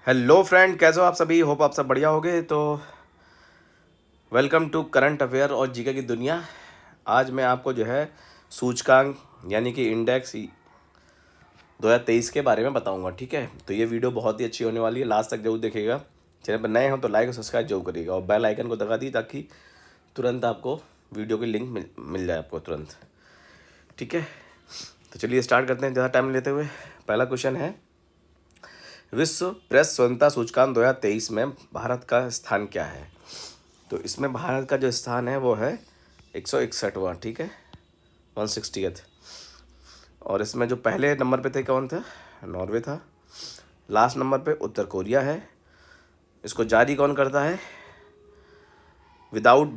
Hello friend, कैसे हो आप सभी। होप आप सब बढ़िया होगे। तो वेलकम टू करंट अफेयर और जीके की दुनिया। आज मैं आपको जो है सूचकांक यानी कि इंडेक्स 2023 के बारे में बताऊंगा। ठीक है, तो ये वीडियो बहुत ही अच्छी होने वाली है, लास्ट तक जरूर देखिएगा। चैनल पर नए हो तो लाइक और सब्सक्राइब जरूर करिएगा और बेल आइकन को दबा दी ताकि तुरंत आपको वीडियो की लिंक मिल जाए आपको तुरंत। ठीक है, तो चलिए स्टार्ट करते हैं ज़्यादा टाइम लेते हुए। पहला क्वेश्चन है, विश्व प्रेस स्वतंत्रता सूचकांक 2023 में भारत का स्थान क्या है। तो इसमें भारत का जो स्थान है वो है 161वां। ठीक है, 160th। और इसमें जो पहले नंबर पे थे कौन था, नॉर्वे था। लास्ट नंबर पे उत्तर कोरिया है। इसको जारी कौन करता है, विदाउट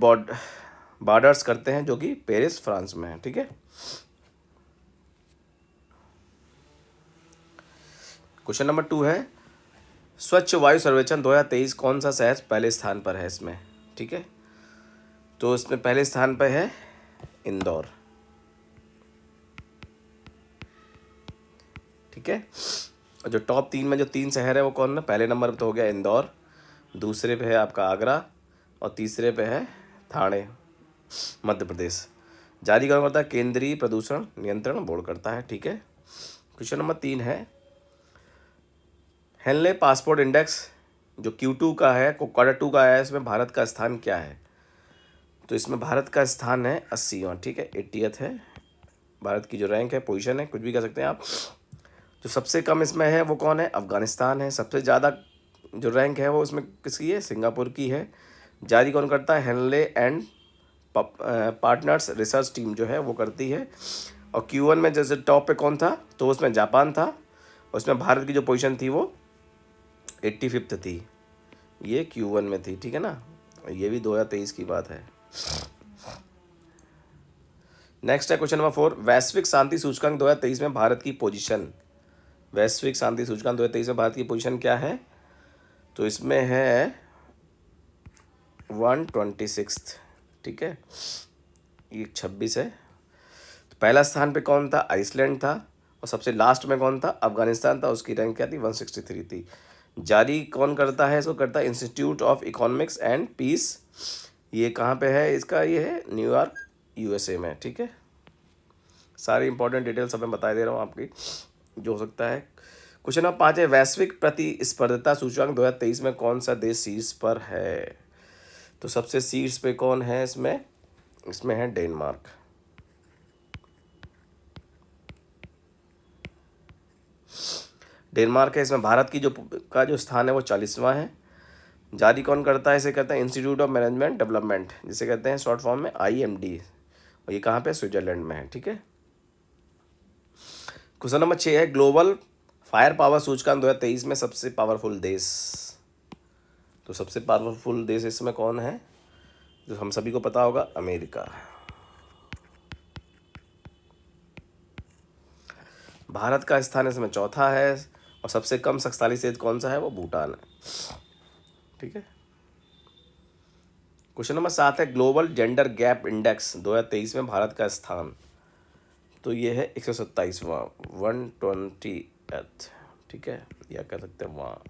बॉर्डर्स करते हैं, जो कि पेरिस फ्रांस में है। ठीक है, क्वेश्चन नंबर 2 है, स्वच्छ वायु सर्वेक्षण 2023 कौन सा शहर पहले स्थान पर है इसमें। ठीक है, तो इसमें पहले स्थान पर है इंदौर। ठीक है, और जो टॉप 3 में जो 3 शहर है वो कौन है, पहले नंबर पे तो हो गया इंदौर, दूसरे पे है आपका आगरा और तीसरे पे है ठाणे, मध्य प्रदेश। जारी कौन करता है, केंद्रीय प्रदूषण नियंत्रण बोर्ड करता है। ठीक है, क्वेश्चन नंबर 3 है, हेनले पासपोर्ट इंडेक्स जो Q2 का है, Q2 का है, इसमें भारत का स्थान क्या है। तो इसमें भारत का स्थान है 80वां। ठीक है, 80th है भारत की जो रैंक है, पोजीशन है, कुछ भी कह सकते हैं आप। जो सबसे कम इसमें है वो कौन है, अफगानिस्तान है। सबसे ज़्यादा जो रैंक है वो इसमें किसकी है, सिंगापुर की है। जारी कौन करता है, Henley and partners research team जो है वो करती है। और Q1 में जैसे टॉप पे कौन था, तो उसमें जापान था। उसमें भारत की जो पोजीशन थी वो 85th थी, ये Q1 में थी। ठीक है ना, ये भी 2023 की बात है। नेक्स्ट है क्वेश्चन नंबर 4, वैश्विक शांति सूचकांक 2023 में भारत की पोजीशन। वैश्विक शांति सूचकांक 2023 में भारत की पोजीशन क्या है। तो इसमें है 126। ठीक है, ये 26 है। तो पहला स्थान पे कौन था, आइसलैंड था। और सबसे लास्ट में कौन था, अफगानिस्तान था। उसकी रैंक क्या थी, 163 थी। जारी कौन करता है, इसको करता है institute of economics and peace. ये कहाँ पे है इसका, ये है न्यूयॉर्क USA में। ठीक है, सारी इंपॉर्टेंट डिटेल सब मैं बता दे रहा हूँ आपकी जो हो सकता है। क्वेश्चन नंबर 5 है, वैश्विक प्रतिस्पर्धा सूचकांक 2023 में कौन सा देश शीर्ष पर है। तो सबसे शीर्ष पे कौन है इसमें, इसमें है डेनमार्क। डेनमार्क है। इसमें भारत की जो स्थान है वो 40वां है। जारी कौन करता है, इसे कहते हैं इंस्टीट्यूट ऑफ मैनेजमेंट डेवलपमेंट, जिसे कहते हैं शॉर्ट फॉर्म में IMD। और ये कहाँ पे, स्विट्जरलैंड में है। ठीक है, क्वेश्चन नंबर 6 है, ग्लोबल फायर पावर सूचकांक 2023 में सबसे पावरफुल देश। तो सबसे पावरफुल देश इसमें कौन है, जो हम सभी को पता होगा, अमेरिका। भारत का स्थान इसमें चौथा है। और सबसे कम शक्तिशाली देश कौन सा है, वो भूटान है। ठीक है, क्वेश्चन नंबर 7 है, ग्लोबल जेंडर गैप इंडेक्स 2023 में भारत का स्थान। तो ये है 127वां, 120th। ठीक है, या कह सकते हैं वहाँ।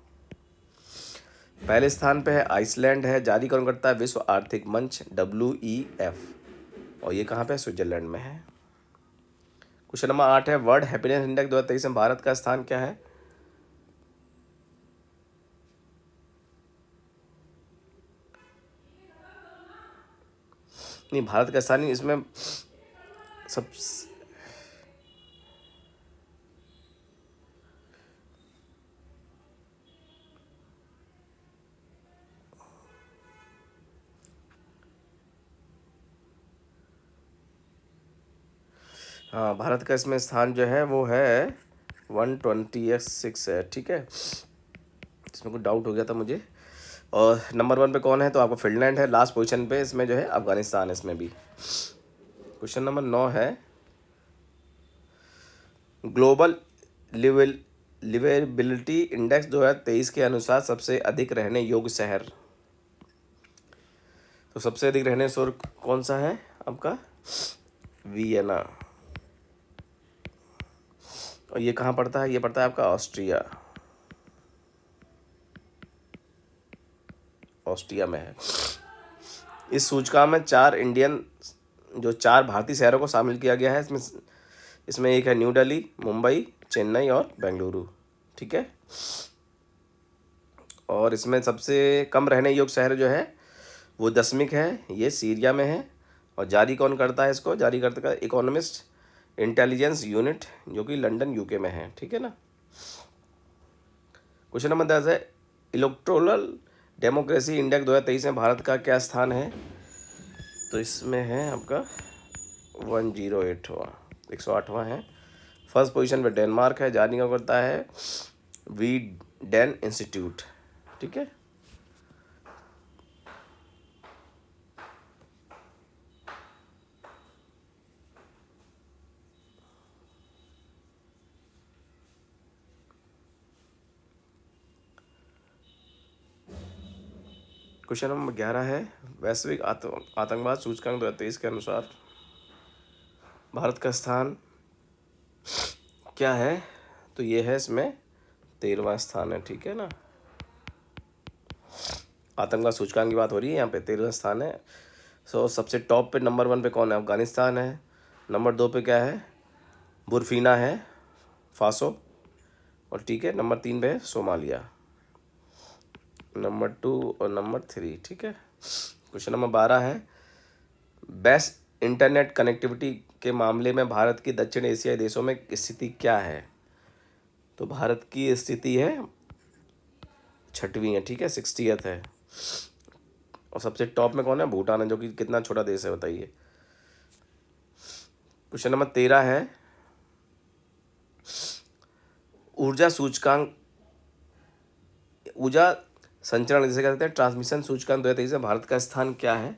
पहले स्थान पे है आइसलैंड है। जारी कौन करता है, विश्व आर्थिक मंच WEF। और ये कहाँ पे है, स्विट्जरलैंड में है। क्वेश्चन नंबर 8 है, वर्ल्ड हैप्पीनेस इंडेक्स 2023 में भारत का स्थान क्या है। नहीं, भारत का स्थान नहीं, इसमें सब। हाँ, भारत का इसमें स्थान जो है वो है 126 है। ठीक है, इसमें कुछ डाउट हो गया था मुझे। और नंबर 1 पे कौन है, तो आपको फिनलैंड है। लास्ट पोजीशन पे इसमें जो है अफगानिस्तान है इसमें भी। क्वेश्चन नंबर 9 है, ग्लोबल लिवेल लिवेबिलिटी इंडेक्स 2023 के अनुसार सबसे अधिक रहने योग्य शहर। तो सबसे अधिक रहने योग्य कौन सा है आपका, वियना। और ये कहाँ पड़ता है, ये पड़ता है आपका ऑस्ट्रिया। ऑस्ट्रिया में है। इस सूचकांक में चार भारतीय शहरों को शामिल किया गया है। इसमें एक है न्यू दिल्ली, मुंबई, चेन्नई और बेंगलुरु। ठीक है। और इसमें सबसे कम रहने योग्य शहर जो है वो दशमिक है, ये सीरिया में है। और जारी कौन करता है इसको? जारी करता है इकोनॉमिस्ट इंटेलिजेंस यूनिट, जो कि लंदन यूके में है। ठीक है ना। क्वेश्चन नंबर 10 है, इलेक्टोरल डेमोक्रेसी इंडेक्स 2023 में भारत का क्या स्थान है? तो इसमें है आपका 108वां, 108वां है। फर्स्ट पोजीशन पे डेनमार्क है। जारी कौन करता है? V Dem institute. ठीक है। क्वेश्चन नंबर 11 है, वैश्विक आतंकवाद सूचकांक 2023 के अनुसार भारत का स्थान क्या है? तो ये है इसमें 13वां स्थान है। ठीक है ना। आतंकवाद सूचकांक की बात हो रही है यहाँ पे, 13वां स्थान है। सबसे टॉप पे नंबर 1 पे कौन है? अफगानिस्तान है। नंबर 2 पे क्या है? बुरफीना है फासो। और ठीक है, नंबर 3 पे है सोमालिया। नंबर 2 और नंबर 3। ठीक है। क्वेश्चन नंबर 12 है, बेस्ट इंटरनेट कनेक्टिविटी के मामले में भारत की दक्षिण एशियाई देशों में स्थिति क्या है? तो भारत की स्थिति है 6वीं है। ठीक है, 60th है। और सबसे टॉप में कौन है? भूटान है, जो कि कितना छोटा देश है बताइए। क्वेश्चन नंबर 13 है, ऊर्जा सूचकांक, ऊर्जा संचरण जिसे कहते हैं ट्रांसमिशन सूचकांक 2023 में भारत का स्थान क्या है?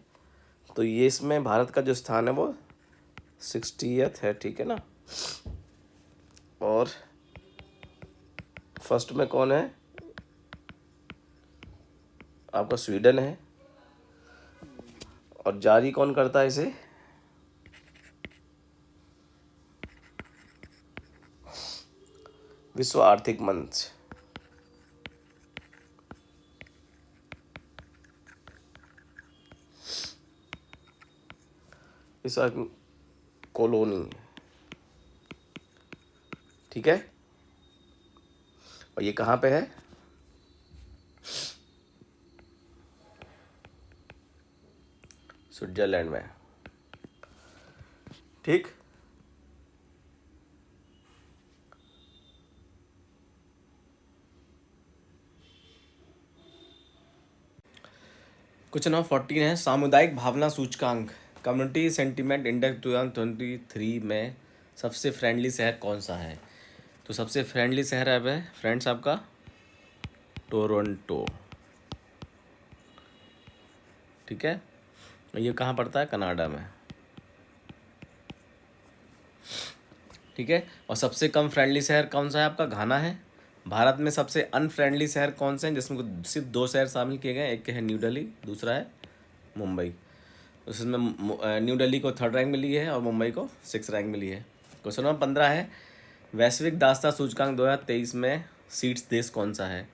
तो ये इसमें भारत का जो स्थान है वो 60th है। ठीक है ना। और फर्स्ट में कौन है? आपका स्वीडन है। और जारी कौन करता है इसे? विश्व आर्थिक मंच। इस कॉलोनी। ठीक है। और ये कहाँ पे है? स्विट्जरलैंड में। ठीक। क्वेश्चन नंबर 14 है, सामुदायिक भावना सूचकांक कम्युनिटी सेंटिमेंट इंडेक्स 2023 में सबसे फ्रेंडली शहर कौन सा है? तो सबसे फ्रेंडली शहर है फ्रेंड्स आपका टोरंटो। ठीक है। ये कहाँ पड़ता है? कनाडा में। ठीक है। और सबसे कम फ्रेंडली शहर कौन सा है आपका? घाना है। भारत में सबसे अनफ्रेंडली शहर कौन से हैं, जिसमें सिर्फ 2 शहर शामिल किए गए हैं? एक है न्यू दिल्ली, दूसरा है मुंबई। उसमें न्यू दिल्ली को 3rd रैंक मिली है और मुंबई को 6th रैंक मिली है। क्वेश्चन नंबर 15 है, वैश्विक दासता सूचकांक 2023 में शीर्ष देश कौन सा है?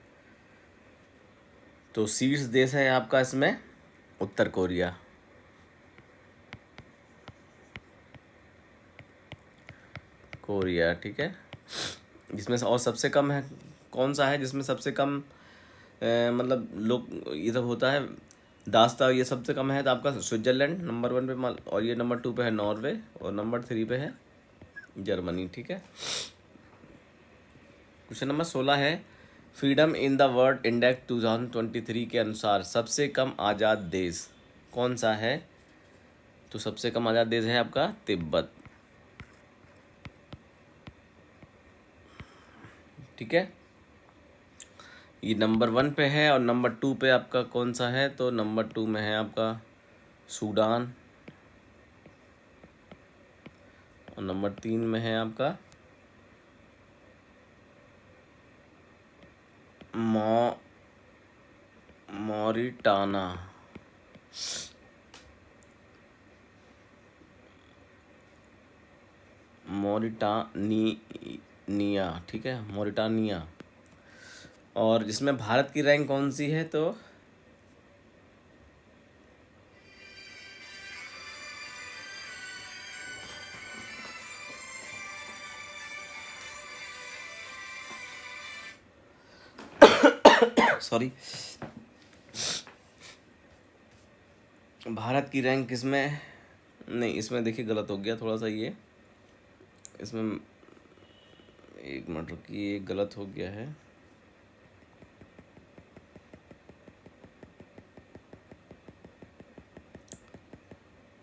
तो शीर्ष देश है आपका इसमें उत्तर कोरिया। कोरिया। ठीक है। जिसमें से और सबसे कम है कौन सा है, जिसमें सबसे कम मतलब लोग ये सब होता है दासता, ये सबसे कम है? तो आपका स्विट्जरलैंड नंबर 1 पे, और ये नंबर 2 पे है नॉर्वे, और नंबर 3 पे है जर्मनी। ठीक है। क्वेश्चन नंबर 16 है, freedom in the world index 2023 के अनुसार सबसे कम आज़ाद देश कौन सा है? तो सबसे कम आज़ाद देश है आपका तिब्बत। ठीक है। ये नंबर 1 पे है। और नंबर 2 पे आपका कौन सा है? तो नंबर 2 में है आपका सूडान। और नंबर 3 में है आपका मॉरिटाना। मॉरिटानिया। ठीक है, मॉरिटानिया। और जिसमें भारत की रैंक कौन सी है? तो सॉरी। भारत की रैंक किसमें, नहीं इसमें देखिए गलत हो गया थोड़ा सा ये, इसमें एक मिनट रुकिए, गलत हो गया है।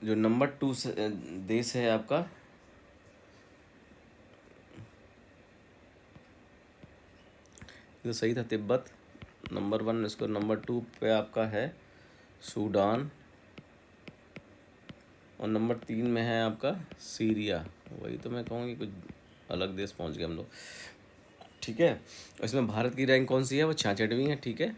जो नंबर 2 देश है आपका, तो सही था तिब्बत, नंबर 1। इसको नंबर 2 पे आपका है सूडान, और नंबर 3 में है आपका सीरिया। वही तो मैं कहूँगी कुछ अलग देश पहुँच गए हम लोग। ठीक है, इसमें भारत की रैंक कौन सी है, वो 66वीं है। ठीक है,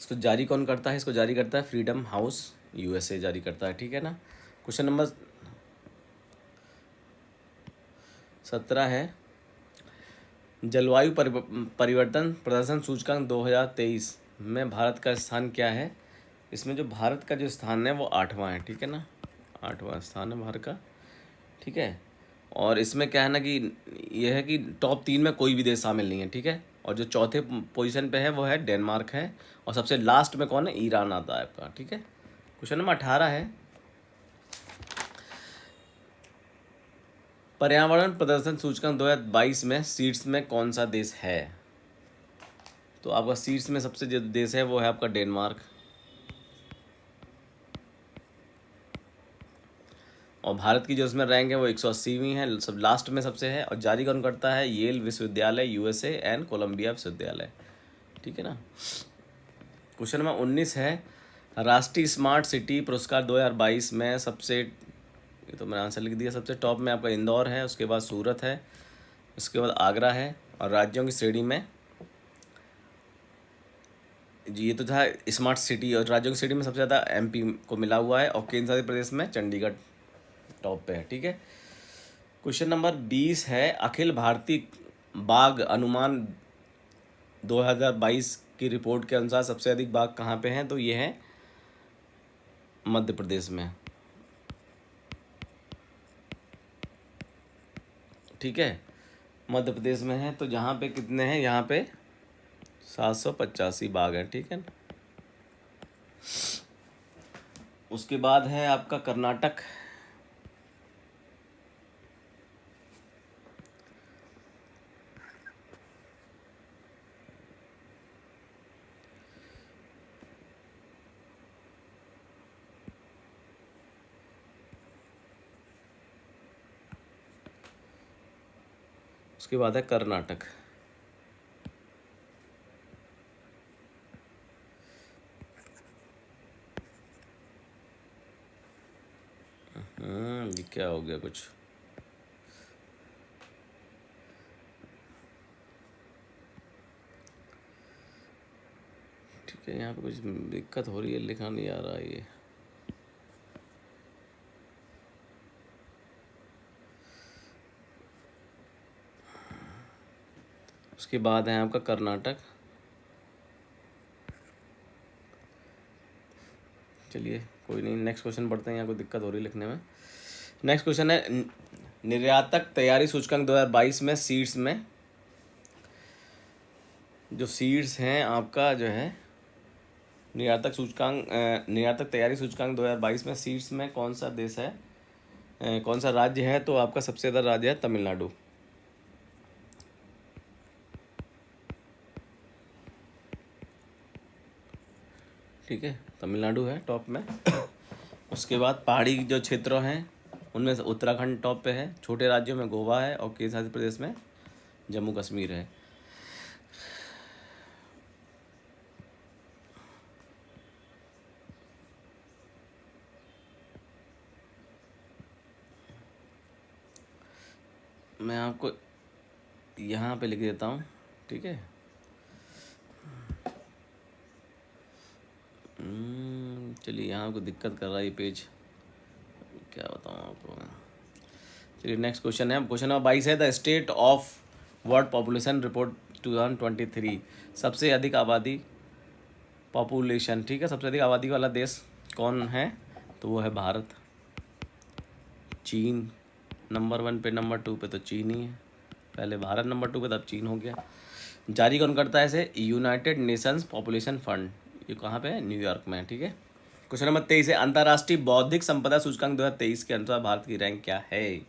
इसको जारी कौन करता है, इसको जारी करता है फ्रीडम हाउस यूएसए जारी करता है। ठीक है ना। क्वेश्चन नंबर 17 है, जलवायु परिवर्तन प्रदर्शन सूचकांक 2023 में भारत का स्थान क्या है। इसमें जो भारत का जो स्थान है वो 8वां है। ठीक है ना, 8वां स्थान है भारत का। ठीक है, और इसमें क्या है ना कि यह है कि टॉप 3 में कोई भी देश शामिल नहीं है। ठीक है, और जो चौथे पोजीशन पे है वो है डेनमार्क है, और सबसे लास्ट में कौन है, ईरान आता है आपका। ठीक है, क्वेश्चन नंबर 18 है, पर्यावरण प्रदर्शन सूचकांक 2022 में शीर्ष में कौन सा देश है। तो आपका शीर्ष में सबसे जो देश है वो है आपका डेनमार्क, और भारत की जो उसमें रैंक है वो 180वीं है, सब लास्ट में सबसे है। और जारी कौन करता है, येल विश्वविद्यालय यूएसए एंड कोलंबिया विश्वविद्यालय। ठीक है ना। क्वेश्चन नंबर 19 है, राष्ट्रीय स्मार्ट सिटी पुरस्कार 2022 में सबसे, ये तो मैंने आंसर लिख दिया, सबसे टॉप में आपका इंदौर है, उसके बाद सूरत है, उसके बाद आगरा है, और राज्यों की श्रेणी में जी ये तो था स्मार्ट सिटी, और राज्यों की श्रेणी में सबसे ज़्यादा एमपी को मिला हुआ है, और केंद्र शासित प्रदेश में चंडीगढ़ टॉप पे है। ठीक है, क्वेश्चन नंबर 20 है, अखिल भारतीय बाघ अनुमान 2022 की रिपोर्ट के अनुसार सबसे अधिक बाघ कहाँ पे हैं। तो ये है मध्य प्रदेश में। ठीक है, मध्य प्रदेश में है, तो जहाँ पे कितने हैं, यहाँ पे 785 बाघ हैं। ठीक है, उसके बाद है आपका कर्नाटक, उसके बाद है कर्नाटक। ये क्या हो गया कुछ, ठीक है, यहाँ पे कुछ दिक्कत हो रही है, लिखा नहीं आ रहा है ये। उसके बाद है आपका कर्नाटक। चलिए कोई नहीं, नेक्स्ट क्वेश्चन पढ़ते हैं, यहाँ कोई दिक्कत हो रही है लिखने में। नेक्स्ट क्वेश्चन है, निर्यातक तैयारी सूचकांक 2022 में सीड्स में, जो सीड्स हैं आपका जो है निर्यातक तैयारी सूचकांक 2022 में सीड्स में कौन सा देश है, कौन सा राज्य है। तो आपका सबसे ज़्यादा राज्य है तमिलनाडु। ठीक है, तमिलनाडु है टॉप में। उसके बाद पहाड़ी जो क्षेत्र हैं उनमें से उत्तराखंड टॉप पे है, छोटे राज्यों में गोवा है, और केंद्र शासित प्रदेश में जम्मू कश्मीर है। मैं आपको यहाँ पे लिख देता हूँ। ठीक है, चलिए यहाँ को दिक्कत कर रहा है ये पेज, क्या बताऊँ आपको। चलिए नेक्स्ट क्वेश्चन है, क्वेश्चन नंबर 22 है, the state of world population report 2023, सबसे अधिक आबादी पॉपुलेशन। ठीक है, सबसे अधिक आबादी वाला देश कौन है। तो वो है भारत। चीन नंबर 1 पे, नंबर 2 पे तो चीन ही है। पहले भारत नंबर 2 पे, तब चीन हो गया। जारी कौन करता है इसे? United Nations population fund. ये कहाँ पे है? न्यूयॉर्क में है, ठीक है। क्वेश्चन नंबर 23 है, अंतर्राष्ट्रीय बौद्धिक संपदा सूचकांक 2023 के अनुसार भारत की रैंक क्या है?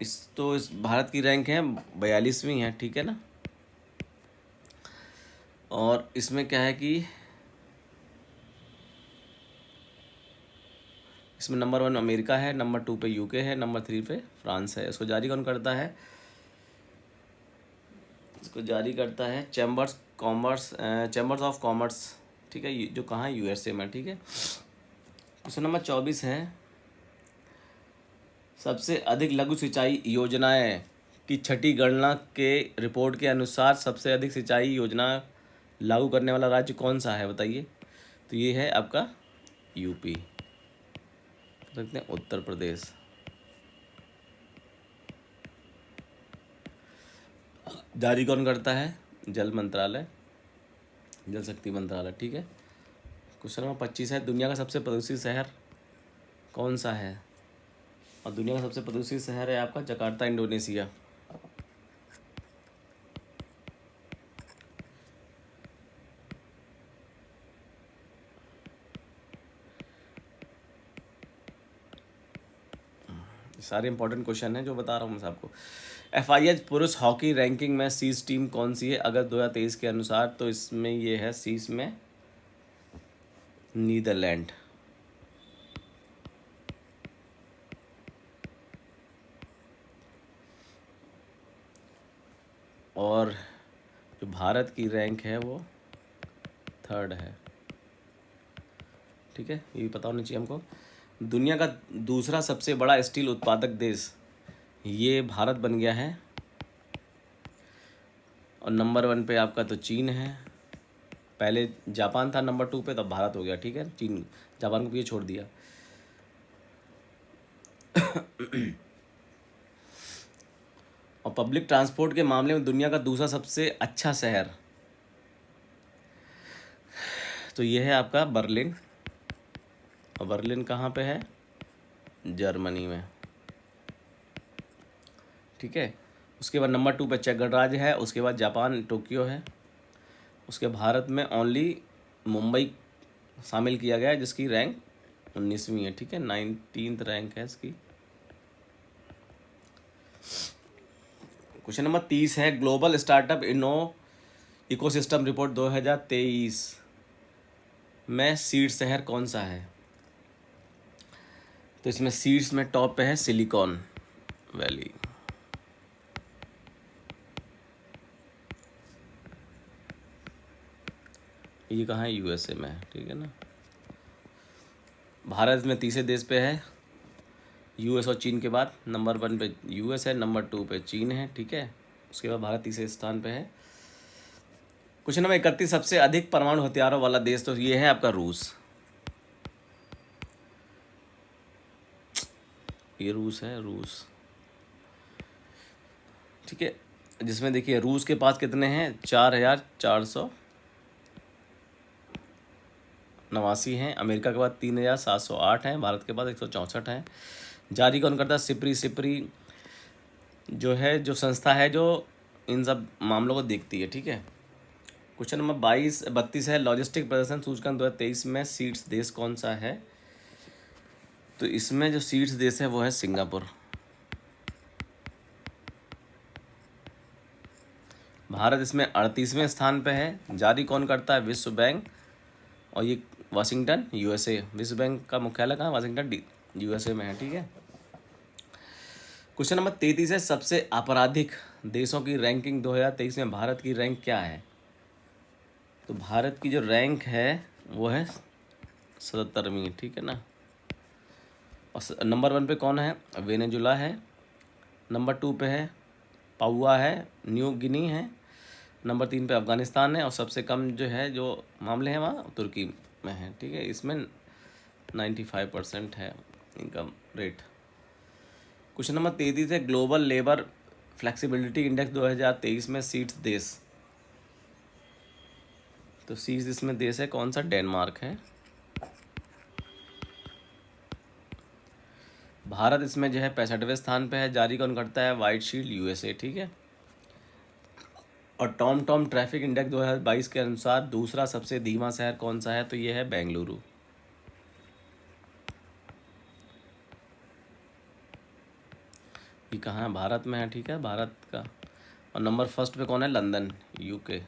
इस भारत की रैंक है 42वीं है, ठीक है ना। और इसमें क्या है कि इसमें नंबर 1 अमेरिका है, नंबर 2 पे यूके है, नंबर 3 पे फ्रांस है। इसको जारी कौन करता है? इसको जारी करता है चैम्बर्स ऑफ कॉमर्स, ठीक है, जो कहाँ है? यूएसए में, ठीक है। क्वेश्चन नंबर 24 है, सबसे अधिक लघु सिंचाई योजनाएं की छठी गणना के रिपोर्ट के अनुसार सबसे अधिक सिंचाई योजना लागू करने वाला राज्य कौन सा है, बताइए। तो ये है आपका यूपी, रखते हैं उत्तर प्रदेश। जारी कौन करता है? जल मंत्रालय, जल शक्ति मंत्रालय, ठीक है। क्वेश्चन नंबर 25 है, दुनिया का सबसे प्रदूषित शहर कौन सा है? और दुनिया का सबसे प्रदूषित शहर है आपका जकार्ता, इंडोनेशिया। सारे इंपॉर्टेंट क्वेश्चन हैं जो बता रहा हूँ मैं आपको। FIH पुरुष हॉकी रैंकिंग में शीर्ष टीम कौन सी है अगस्त 2023 के अनुसार? तो इसमें ये है शीर्ष में नीदरलैंड। और जो भारत की रैंक है वो 3rd है, ठीक है। ये भी पता होना चाहिए हमको। दुनिया का दूसरा सबसे बड़ा स्टील उत्पादक देश ये भारत बन गया है। और नंबर 1 पे आपका तो चीन है। पहले जापान था नंबर 2 पे, तब भारत हो गया, ठीक है। चीन, जापान को भी छोड़ दिया। और पब्लिक ट्रांसपोर्ट के मामले में दुनिया का दूसरा सबसे अच्छा शहर तो ये है आपका बर्लिन। और बर्लिन कहाँ पे है? जर्मनी में, ठीक है। उसके बाद नंबर 2 पे चेक गणराज्य है, उसके बाद जापान टोक्यो है, उसके भारत में ओनली मुंबई शामिल किया गया है जिसकी रैंक 19वीं है, ठीक है। 19th रैंक है इसकी। क्वेश्चन नंबर 30 है, ग्लोबल स्टार्टअप इकोसिस्टम रिपोर्ट 2023 में शीर्ष शहर कौन सा है? तो इसमें शीर्ष में टॉप पे है सिलिकॉन वैली। ये कहाँ है? यूएसए में है, ठीक है ना। भारत में तीसरे देश पे है, यूएस और चीन के बाद। नंबर 1 पे यूएस है, नंबर 2 पे चीन है, ठीक है। उसके बाद भारत तीसरे स्थान पे है। क्वेश्चन नंबर 31, सबसे अधिक परमाणु हथियारों वाला देश तो ये है आपका रूस। ये रूस है, रूस, ठीक है। जिसमें देखिए रूस के पास कितने हैं? 4,489 हैं। अमेरिका के पास 3,708 हैं। भारत के पास 164 हैं। जारी कौन करता है? सिप्री। सिप्री जो है, जो संस्था है जो इन सब मामलों को देखती है, ठीक है। क्वेश्चन नंबर 32 है, लॉजिस्टिक प्रदर्शन सूचकांक 2023 में शीर्ष देश कौन सा है? तो इसमें जो शीर्ष देश है वो है सिंगापुर। भारत इसमें 38वें स्थान पे है। जारी कौन करता है? विश्व बैंक। और ये वाशिंगटन, यूएसए। विश्व बैंक का मुख्यालय कहाँ? वाशिंगटन, यूएसए में है, ठीक है। क्वेश्चन नंबर 33 है, सबसे आपराधिक देशों की रैंकिंग 2023 में भारत की रैंक क्या है? तो भारत की जो रैंक है वो है 77वीं, ठीक है ना। और नंबर 1 पे कौन है? वेनेजुला है। नंबर 2 पे है पापुआ है, न्यू गिनी है। नंबर 3 पे अफगानिस्तान है। और सबसे कम जो है, जो मामले हैं वहाँ तुर्की में है, ठीक है। इसमें 95% है इनकम रेट। क्वेश्चन नंबर 33 है, ग्लोबल लेबर फ्लेक्सिबिलिटी इंडेक्स 2023 में शीर्ष देश तो शीर्ष इसमें देश है कौन सा? डेनमार्क है। भारत इसमें जो है 65वें स्थान पे है। जारी कौन करता है? व्हाइट शील्ड यूएसए, ठीक है। और टॉम ट्रैफिक इंडेक्स 2022 के अनुसार दूसरा सबसे धीमा शहर कौन सा है? तो ये है बेंगलुरु। ये कहाँ है? भारत में है, ठीक है, भारत का। और नंबर फर्स्ट पे कौन है? London, UK.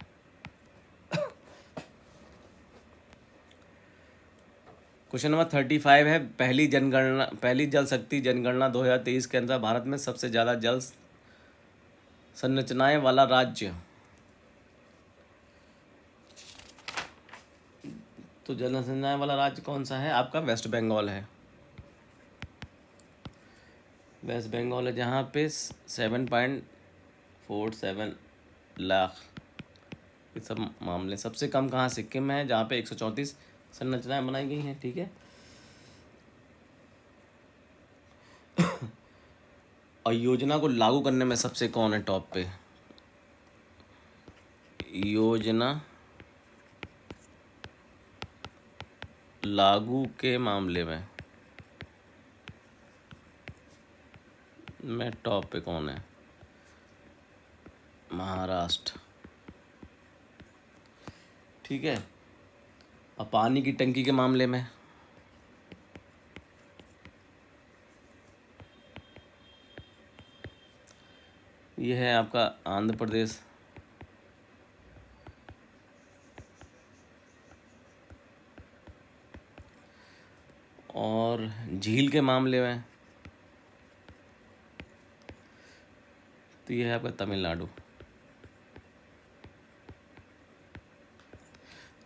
क्वेश्चन नंबर 35 है, पहली जल शक्ति जनगणना 2023 के अंदर भारत में सबसे ज़्यादा जल संरचनाएं वाला राज्य। तो जल संरचनाएं वाला राज्य कौन सा है? आपका वेस्ट बंगाल है। वेस्ट बंगाल है, जहाँ पे 7.47 लाख ये सब मामले। सबसे कम कहाँ? सिक्किम में है, जहाँ पे 134 संरचनाएं बनाई गई हैं, ठीक है। और योजना को लागू करने में सबसे कौन है टॉप पे? योजना लागू के मामले में टॉप पे कौन है? महाराष्ट्र, ठीक है। और पानी की टंकी के मामले में ये है आपका आंध्र प्रदेश। और झील के मामले में तो ये है आपका तमिलनाडु।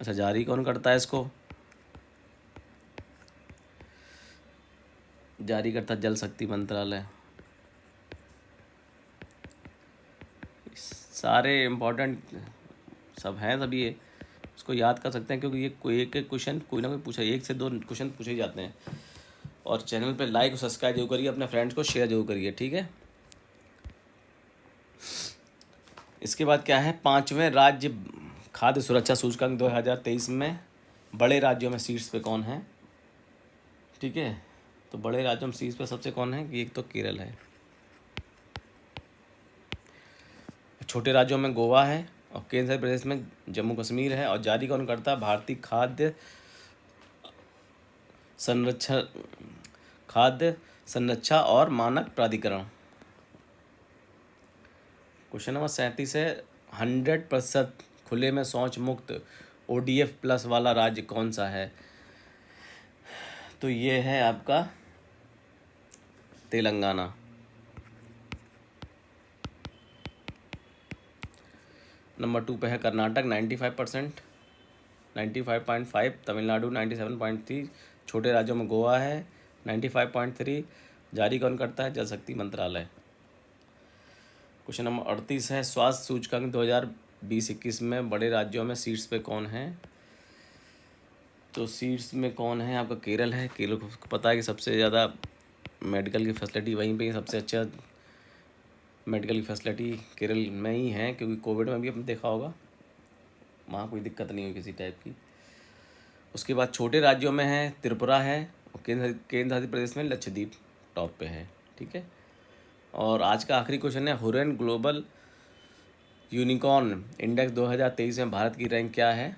अच्छा, जारी कौन करता है इसको? जारी करता जल शक्ति मंत्रालय। सारे इम्पोर्टेंट सब हैं, सभी ये इसको याद कर सकते हैं, क्योंकि ये कोई एक क्वेश्चन कोई ना कोई पूछा, 1 से 2 क्वेश्चन पूछे जाते हैं। और चैनल पे लाइक और सब्सक्राइब जरूर करिए, अपने फ्रेंड्स को शेयर जरूर करिए, ठीक है। इसके बाद क्या है? 5वें राज्य खाद्य सुरक्षा सूचकांक 2023 में बड़े राज्यों में शीर्ष पे कौन है? ठीक है, तो बड़े राज्यों में शीर्ष पे सबसे कौन है? कि एक तो केरल है, छोटे राज्यों में गोवा है, और केंद्र प्रदेश में जम्मू कश्मीर है। और जारी कौन करता है? भारतीय खाद्य संरक्षा और मानक प्राधिकरण। क्वेश्चन नंबर 37 है, 100% खुले में शौच मुक्त ODF प्लस वाला राज्य कौन सा है? तो ये है आपका तेलंगाना। नंबर 2 पे है कर्नाटक 95%, 95.5। तमिलनाडु 97.3। छोटे राज्यों में गोवा है 95.3। जारी कौन करता है? जल शक्ति मंत्रालय। क्वेश्चन नंबर 38 है, स्वास्थ्य सूचकांक 2020-21 में बड़े राज्यों में शीर्ष पे कौन है? तो शीर्ष में कौन है? आपका केरल है। केरल को पता है कि सबसे ज़्यादा मेडिकल की फैसिलिटी वहीं पे, सबसे अच्छा मेडिकल की फैसिलिटी केरल में ही है, क्योंकि कोविड में भी आपने देखा होगा वहाँ कोई दिक्कत नहीं हुई किसी टाइप की। उसके बाद छोटे राज्यों में है त्रिपुरा है, और केंद्र शासित प्रदेश में लक्षद्वीप टॉप पे है, ठीक है। और आज का आखिरी क्वेश्चन है, हुरैन ग्लोबल यूनिकॉर्न इंडेक्स 2023 में भारत की रैंक क्या है?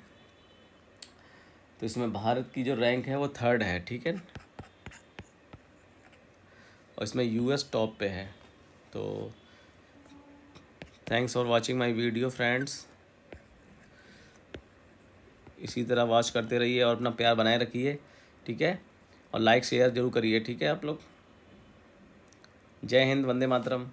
तो इसमें भारत की जो रैंक है वो 3rd है, ठीक है। और इसमें US टॉप पे है। तो thanks for watching my video friends. इसी तरह वॉच करते रहिए और अपना प्यार बनाए रखिए, ठीक है। और लाइक शेयर जरूर करिए, ठीक है आप लोग। जय हिंद, वंदे मातरम।